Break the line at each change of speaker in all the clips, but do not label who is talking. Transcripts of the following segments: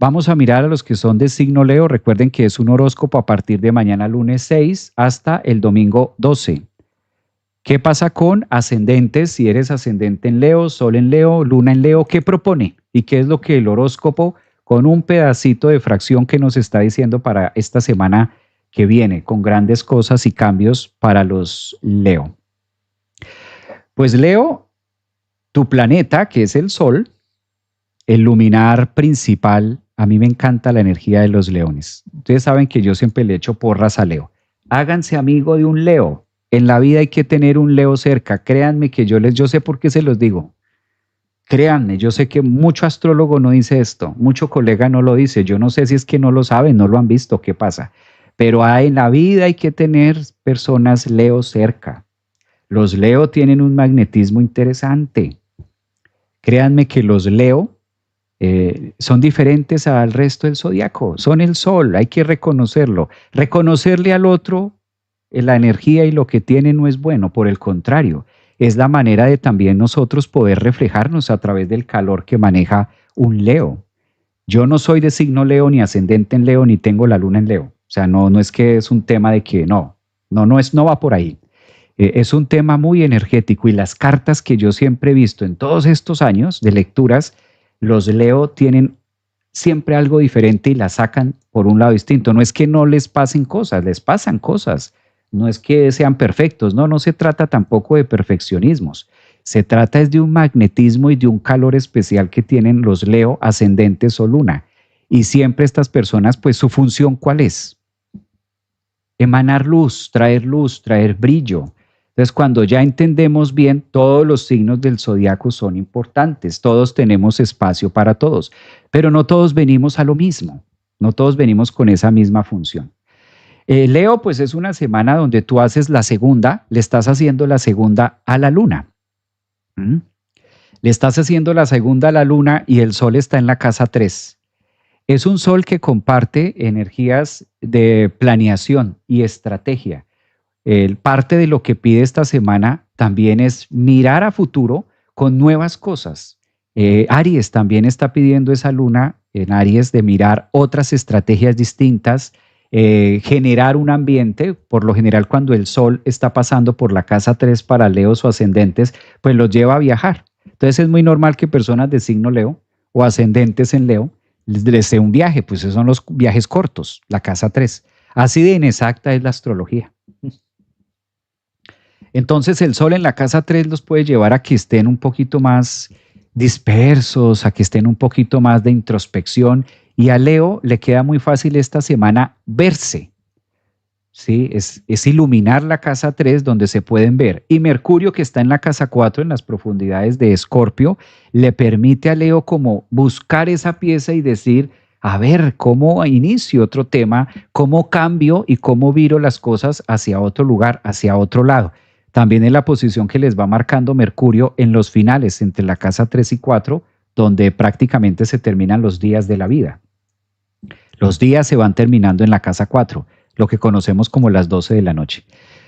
Vamos a mirar a los que son de signo Leo. Recuerden que es un horóscopo a partir de mañana lunes 6 hasta el domingo 12. ¿Qué pasa con ascendentes? Si eres ascendente en Leo, Sol en Leo, Luna en Leo, ¿qué propone? ¿Y qué es lo que el horóscopo, con un pedacito de fracción que nos está diciendo para esta semana que viene, con grandes cosas y cambios para los Leo? Pues Leo, tu planeta, que es el Sol, el luminar principal, a mí me encanta la energía de los leones. Ustedes saben que yo siempre le echo porras a Leo. Háganse amigo de un Leo. En la vida hay que tener un Leo cerca. Créanme que yo sé por qué se los digo. Créanme, yo sé que mucho astrólogo no dice esto, mucho colega no lo dice. Yo no sé si es que no lo saben, no lo han visto, qué pasa. Pero en la vida hay que tener personas Leo cerca. Los Leo tienen un magnetismo interesante. Créanme que los Leo son diferentes al resto del zodiaco, son el sol, hay que reconocerlo. Reconocerle al otro la energía y lo que tiene no es bueno, por el contrario, es la manera de también nosotros poder reflejarnos a través del calor que maneja un Leo. Yo no soy de signo Leo, ni ascendente en Leo, ni tengo la luna en Leo. O sea, no es que es un tema de que no va por ahí. Es un tema muy energético y las cartas que yo siempre he visto en todos estos años de lecturas, los Leo tienen siempre algo diferente y la sacan por un lado distinto. No es que no les pasen cosas, les pasan cosas. No es que sean perfectos, no se trata tampoco de perfeccionismos. Se trata es de un magnetismo y de un calor especial que tienen los Leo ascendentes o luna. Y siempre estas personas, pues su función, ¿cuál es? Emanar luz, traer brillo. Entonces, cuando ya entendemos bien, todos los signos del zodiaco son importantes, todos tenemos espacio para todos, pero no todos venimos a lo mismo, no todos venimos con esa misma función. Leo, pues es una semana donde tú haces la segunda, le estás haciendo la segunda a la luna. ¿Mm? Le estás haciendo la segunda a la luna y el sol está en la casa 3. Es un sol que comparte energías de planeación y estrategia. Parte de lo que pide esta semana también es mirar a futuro con nuevas cosas. Aries también está pidiendo esa luna en Aries de mirar otras estrategias distintas, generar un ambiente. Por lo general, cuando el sol está pasando por la casa 3 para Leos o ascendentes, pues los lleva a viajar. Entonces es muy normal que personas de signo Leo o ascendentes en Leo les dé un viaje, pues esos son los viajes cortos, la casa 3. Así de inexacta es la astrología. Entonces el sol en la casa 3 los puede llevar a que estén un poquito más dispersos, a que estén un poquito más de introspección, y a Leo le queda muy fácil esta semana verse, ¿sí? Es iluminar la casa 3 donde se pueden ver. Y Mercurio, que está en la casa 4 en las profundidades de Escorpio, le permite a Leo como buscar esa pieza y decir, a ver, ¿cómo inicio otro tema? ¿Cómo cambio y cómo viro las cosas hacia otro lugar, hacia otro lado? También en la posición que les va marcando Mercurio en los finales, entre la casa 3 y 4, donde prácticamente se terminan los días de la vida. Los días se van terminando en la casa 4, lo que conocemos como las 12 de la noche.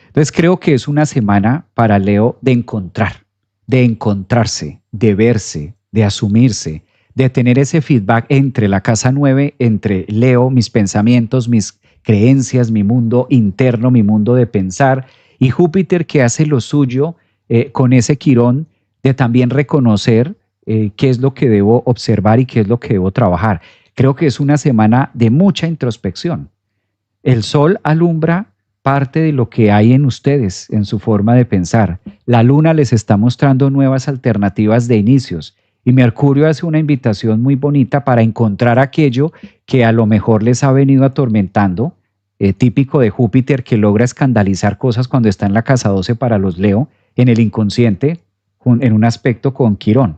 Entonces creo que es una semana para Leo de encontrar, de encontrarse, de verse, de asumirse, de tener ese feedback entre la casa 9, entre Leo, mis pensamientos, mis creencias, mi mundo interno, mi mundo de pensar, y Júpiter, que hace lo suyo con ese quirón de también reconocer qué es lo que debo observar y qué es lo que debo trabajar. Creo que es una semana de mucha introspección. El sol alumbra parte de lo que hay en ustedes, en su forma de pensar. La luna les está mostrando nuevas alternativas de inicios. Y Mercurio hace una invitación muy bonita para encontrar aquello que a lo mejor les ha venido atormentando, típico de Júpiter, que logra escandalizar cosas cuando está en la casa 12 para los Leo, en el inconsciente, en un aspecto con Quirón.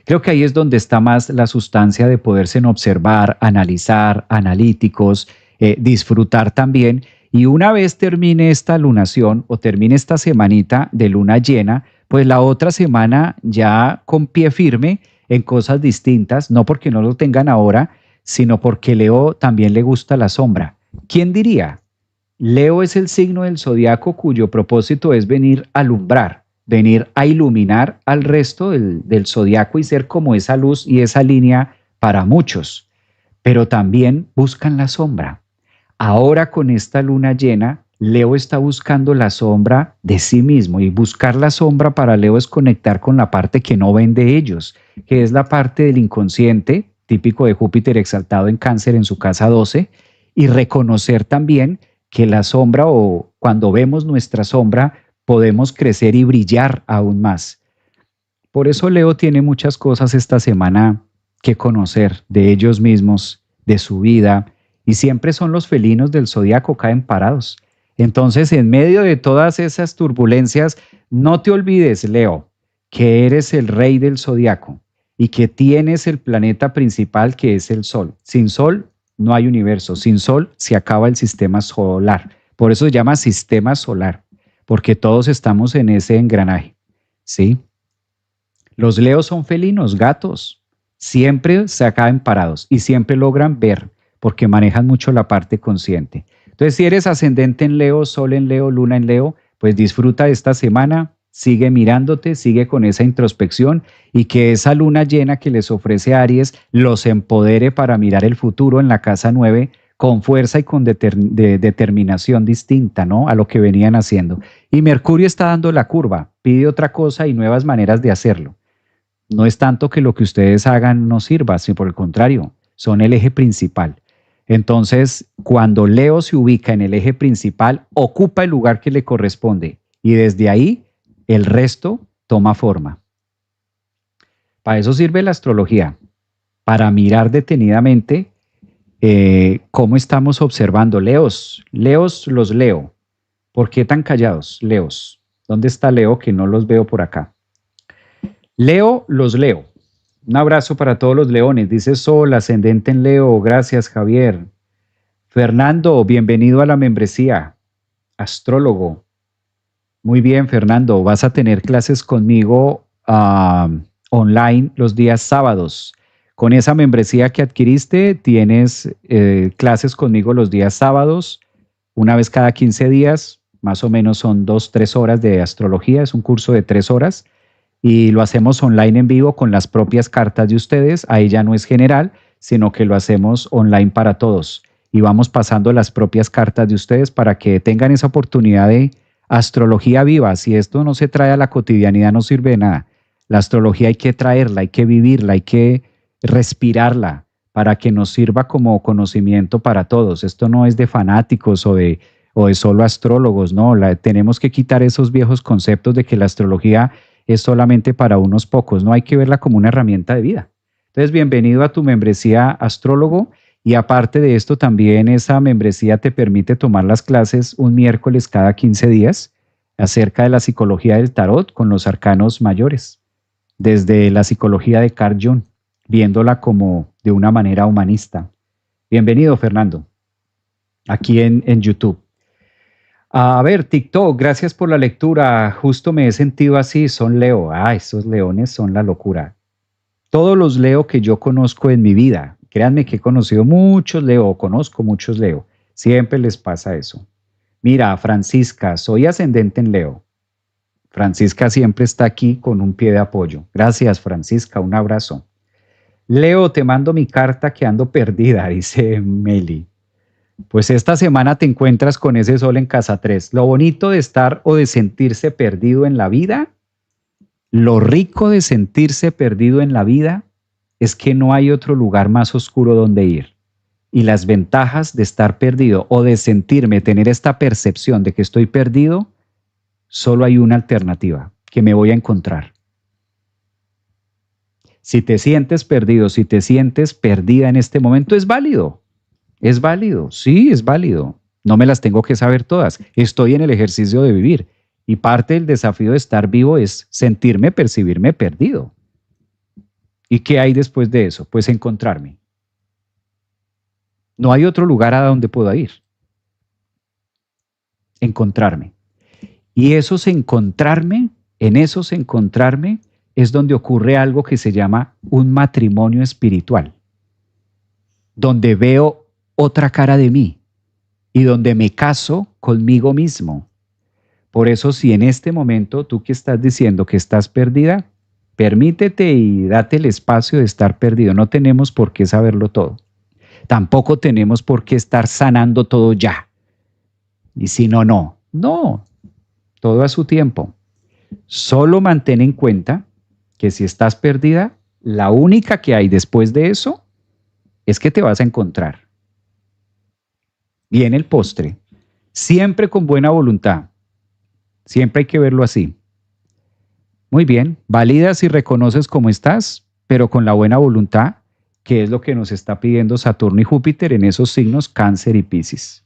Creo que ahí es donde está más la sustancia de poderse observar, analizar, analíticos, disfrutar también. Y una vez termine esta lunación o termine esta semanita de luna llena, pues la otra semana ya con pie firme en cosas distintas, no porque no lo tengan ahora, sino porque Leo también le gusta la sombra. ¿Quién diría? Leo es el signo del zodiaco cuyo propósito es venir a alumbrar, venir a iluminar al resto del zodiaco y ser como esa luz y esa línea para muchos. pero también buscan la sombra. Ahora con esta luna llena, Leo está buscando la sombra de sí mismo, y buscar la sombra para Leo es conectar con la parte que no ven de ellos, que es la parte del inconsciente, típico de Júpiter exaltado en Cáncer en su casa 12, y reconocer también que la sombra, o cuando vemos nuestra sombra, podemos crecer y brillar aún más. Por eso Leo tiene muchas cosas esta semana que conocer de ellos mismos, de su vida, y siempre son los felinos del zodiaco caen parados. Entonces, en medio de todas esas turbulencias, no te olvides, Leo, que eres el rey del zodiaco y que tienes el planeta principal que es el Sol. Sin Sol no hay universo, sin Sol se acaba el sistema solar. Por eso se llama sistema solar, porque todos estamos en ese engranaje, ¿sí? Los leos son felinos, gatos. Siempre se acaban parados y siempre logran ver porque manejan mucho la parte consciente. Entonces, si eres ascendente en Leo, Sol en Leo, Luna en Leo, pues disfruta de esta semana, sigue mirándote, sigue con esa introspección y que esa luna llena que les ofrece Aries los empodere para mirar el futuro en la casa 9 con fuerza y con determinación distinta, ¿no? A lo que venían haciendo. Y Mercurio está dando la curva, pide otra cosa y nuevas maneras de hacerlo. No es tanto que lo que ustedes hagan no sirva, sino por el contrario, son el eje principal. Entonces, cuando Leo se ubica en el eje principal, ocupa el lugar que le corresponde y desde ahí el resto toma forma. Para eso sirve la astrología, para mirar detenidamente cómo estamos observando. Leos los leo. ¿Por qué tan callados? Leos. ¿Dónde está Leo que no los veo por acá? Leo los leo. Un abrazo para todos los leones. Dice Sol, ascendente en Leo. Gracias, Javier. Fernando, bienvenido a la membresía. Astrólogo. Muy bien, Fernando. Vas a tener clases conmigo online los días sábados. Con esa membresía que adquiriste, tienes clases conmigo los días sábados, una vez cada 15 días. Más o menos son 2-3 horas de astrología. Es un curso de 3 horas. Y lo hacemos online en vivo con las propias cartas de ustedes. Ahí ya no es general, sino que lo hacemos online para todos. Y vamos pasando las propias cartas de ustedes para que tengan esa oportunidad de astrología viva. Si esto no se trae a la cotidianidad, no sirve de nada. La astrología hay que traerla, hay que vivirla, hay que respirarla para que nos sirva como conocimiento para todos. Esto no es de fanáticos o de solo astrólogos, no. Tenemos que quitar esos viejos conceptos de que la astrología es solamente para unos pocos, no hay que verla como una herramienta de vida. Entonces, bienvenido a tu membresía astrólogo y aparte de esto también esa membresía te permite tomar las clases un miércoles cada 15 días acerca de la psicología del tarot con los arcanos mayores, desde la psicología de Carl Jung, viéndola como de una manera humanista. Bienvenido, Fernando, aquí en YouTube. A ver, TikTok, gracias por la lectura. Justo me he sentido así, son Leo. Esos leones son la locura. Todos los Leo que yo conozco en mi vida, créanme que he conocido muchos Leo, conozco muchos Leo, siempre les pasa eso. Mira, Francisca, soy ascendente en Leo. Francisca siempre está aquí con un pie de apoyo. Gracias, Francisca, un abrazo. Leo, te mando mi carta que ando perdida, dice Meli. Pues esta semana te encuentras con ese Sol en casa 3. Lo bonito de estar o de sentirse perdido en la vida, lo rico de sentirse perdido en la vida es que no hay otro lugar más oscuro donde ir. Y las ventajas de estar perdido o de sentirme, tener esta percepción de que estoy perdido, solo hay una alternativa, que me voy a encontrar. Si te sientes perdido, si te sientes perdida en este momento, es válido. Es válido, sí, es válido. No me las tengo que saber todas. Estoy en el ejercicio de vivir. Y parte del desafío de estar vivo es sentirme, percibirme perdido. ¿Y qué hay después de eso? Pues encontrarme. No hay otro lugar a donde pueda ir. Encontrarme. Y esos encontrarme, en esos encontrarme, es donde ocurre algo que se llama un matrimonio espiritual. Donde veo otra cara de mí y donde me caso conmigo mismo. Por eso, si en este momento tú que estás diciendo que estás perdida, permítete y date el espacio de estar perdido. No tenemos por qué saberlo todo. Tampoco tenemos por qué estar sanando todo ya. Y si no, no. No, todo a su tiempo. Solo mantén en cuenta que si estás perdida, la única que hay después de eso es que te vas a encontrar. Viene el postre, siempre con buena voluntad. Siempre hay que verlo así. Muy bien, validas y reconoces cómo estás, pero con la buena voluntad, que es lo que nos está pidiendo Saturno y Júpiter en esos signos Cáncer y Piscis.